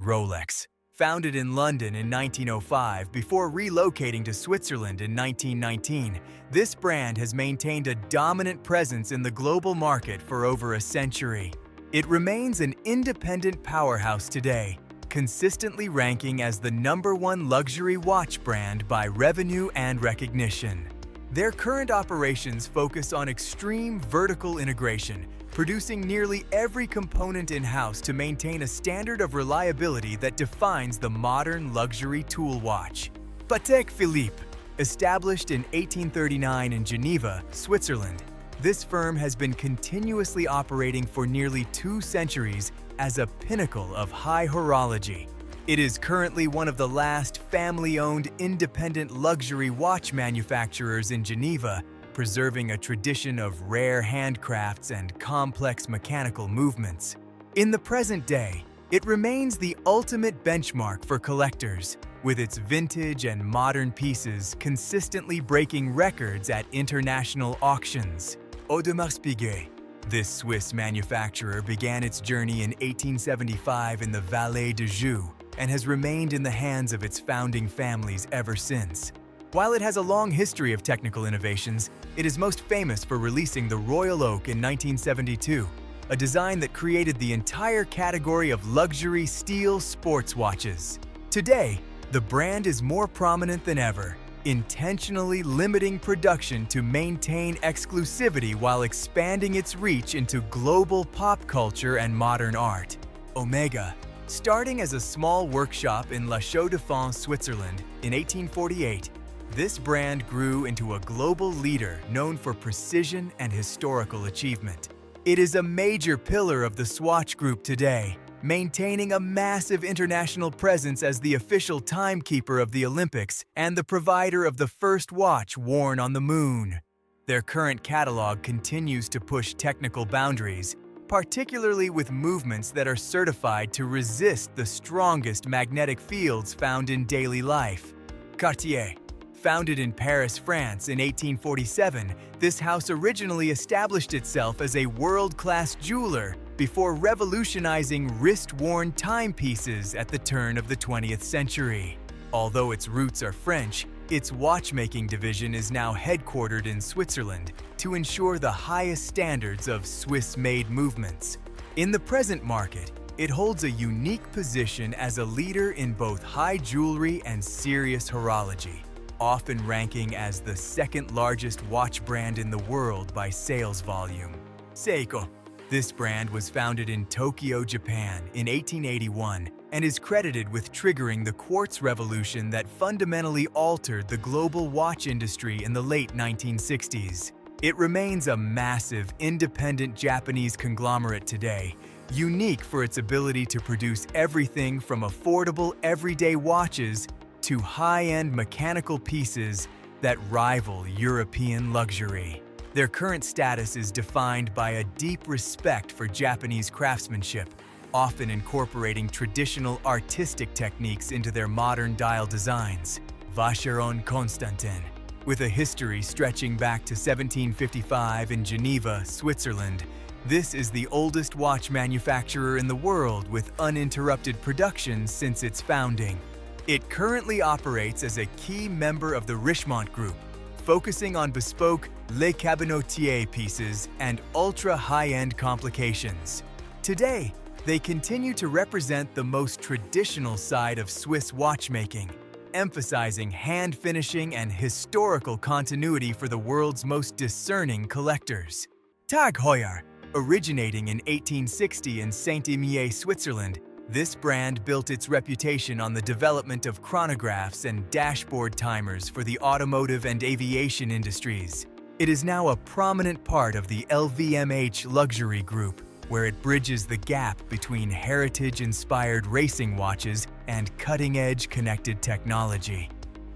Rolex. Founded in London in 1905 before relocating to Switzerland in 1919, this brand has maintained a dominant presence in the global market for over a century. It remains an independent powerhouse today, consistently ranking as the #1 luxury watch brand by revenue and recognition. Their current operations focus on extreme vertical integration, producing nearly every component in-house to maintain a standard of reliability that defines the modern luxury tool watch. Patek Philippe. Established in 1839 in Geneva, Switzerland, this firm has been continuously operating for nearly 2 centuries as a pinnacle of high horology. It is currently one of the last family-owned independent luxury watch manufacturers in Geneva, preserving a tradition of rare handcrafts and complex mechanical movements. In the present day, it remains the ultimate benchmark for collectors, with its vintage and modern pieces consistently breaking records at international auctions. Audemars Piguet. This Swiss manufacturer began its journey in 1875 in the Vallée de Joux and has remained in the hands of its founding families ever since. While it has a long history of technical innovations, it is most famous for releasing the Royal Oak in 1972, a design that created the entire category of luxury steel sports watches. Today, the brand is more prominent than ever, intentionally limiting production to maintain exclusivity while expanding its reach into global pop culture and modern art. Omega. Starting as a small workshop in La Chaux-de-Fonds, Switzerland in 1848, this brand grew into a global leader known for precision and historical achievement. It is a major pillar of the Swatch Group today, maintaining a massive international presence as the official timekeeper of the Olympics and the provider of the first watch worn on the moon. Their current catalog continues to push technical boundaries, particularly with movements that are certified to resist the strongest magnetic fields found in daily life. Cartier. Founded in Paris, France in 1847, this house originally established itself as a world-class jeweler before revolutionizing wrist-worn timepieces at the turn of the 20th century. Although its roots are French, its watchmaking division is now headquartered in Switzerland to ensure the highest standards of Swiss-made movements. In the present market, it holds a unique position as a leader in both high jewelry and serious horology, often ranking as the second-largest watch brand in the world by sales volume. Seiko. This brand was founded in Tokyo, Japan in 1881 and is credited with triggering the quartz revolution that fundamentally altered the global watch industry in the late 1960s. It remains a massive, independent Japanese conglomerate today, unique for its ability to produce everything from affordable everyday watches to high-end mechanical pieces that rival European luxury. Their current status is defined by a deep respect for Japanese craftsmanship, often incorporating traditional artistic techniques into their modern dial designs. Vacheron Constantin. With a history stretching back to 1755 in Geneva, Switzerland, this is the oldest watch manufacturer in the world with uninterrupted production since its founding. It currently operates as a key member of the Richemont Group, focusing on bespoke Le Cabinotier pieces and ultra-high-end complications. Today, they continue to represent the most traditional side of Swiss watchmaking, emphasizing hand finishing and historical continuity for the world's most discerning collectors. TAG Heuer. Originating in 1860 in Saint-Imier, Switzerland, this brand built its reputation on the development of chronographs and dashboard timers for the automotive and aviation industries. It is now a prominent part of the LVMH luxury group, where it bridges the gap between heritage-inspired racing watches and cutting-edge connected technology.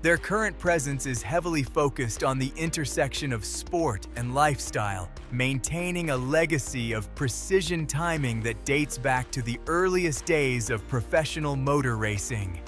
Their current presence is heavily focused on the intersection of sport and lifestyle, maintaining a legacy of precision timing that dates back to the earliest days of professional motor racing.